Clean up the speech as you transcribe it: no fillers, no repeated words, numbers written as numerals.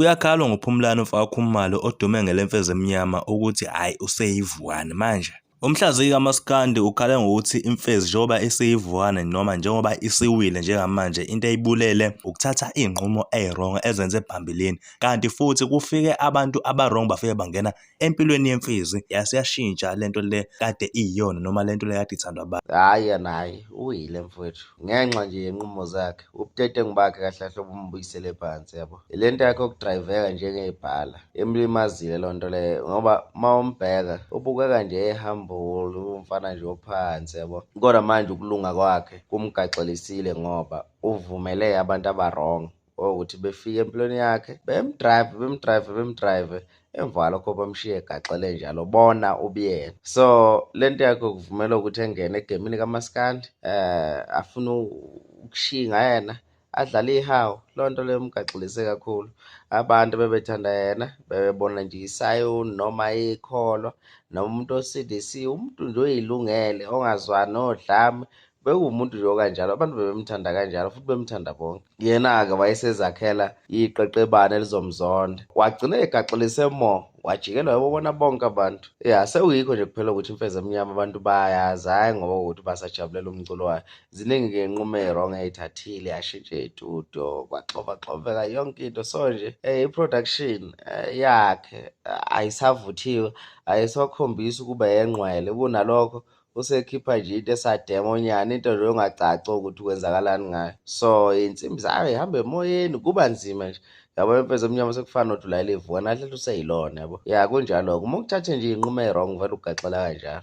Kuyakhalwa ngoPhumlani Mfakakhumalo odume ngeLemfezi Emnyama ukuthi hhayi useyivukane manje. Umhlaziyi kaMaskandi ukhala ngokuthi imfezi njengoba isiyivukane noma njengoba isiwile njengamanje into eyibulele ukuthatha iy'nqumo ey'wrong ezenze phambilini, kanti futhi kufike abantu aba-wrong bafike bangena empilweni yemfizi yase yashintsha lento le kade iyiyona noma lento le kade ithandwa abantu. Hhayi naye uyile mfowethu ngenxa nje yenqumo zakhe ubudedengu bakhe kahle kahle obumbuyisele phansi yabo. Le nto yakhe yokudrayiveka njengebhala imlimazile loo nto leyo ngoba uma umbheka ubukeka nje ehambule umfana nje ophansi yabo. Kodwa manje ukulunga kwakhe kumgaxelisile ngoba uvumele abantu aba-wrong ukuthi befike empilweni yakhe bemdrayive emva kwalokho bamshiye egaxele njalo bona ubuyena. So le nto yakhe kuvumela ukuthi engene egemini kaMaskandi afune ukushinga yena adlale ihawu. Loo nto leyo mgaxelise kakhulu. Abantu bebethanda yena bebebona nje isayoni noma ikholwa noma umuntu osindisiwe, umuntu nje oyilungele ongazwani nodlame. Bekuwumuntu nje okanjalo, abantu bebemthanda kanjalo futhi bemthanda bonke. Yena-ke wayesezakhela iqeqebane elizomzonda, wagcina egaxelise mo wajikelwa yabobona bonke abantu. Ya sekuyikho nje kuphela ukuthi Imfezi Emnyama abantu bayazi, hhayi ngoba ukuthi basajabulela umculo wayo. Ziningi-ke iy'nqumo ey'wrong ay'thathile, yashintsha iy'tudio, kwaxovaxoveka yonke into. So nje i-production yakhe ayisavuthiwe, ayisakhombisi ukuba yengqwele. Kunalokho usekhipha nje into esademonyana, into nje ongacaci ukuthi kwenzakalani ngayo. So iy'nsimbi zayo y'hamba emoyeni, kuba nzima nje. Yabo Imfezi Emnyama sekufana nokuthi ulayela ivukane, kahle useyilona yabo. Ya kunjalo-ke uma ukuthathe nje iy'nqumo ey'wrong vele ukugaxela kanjalo.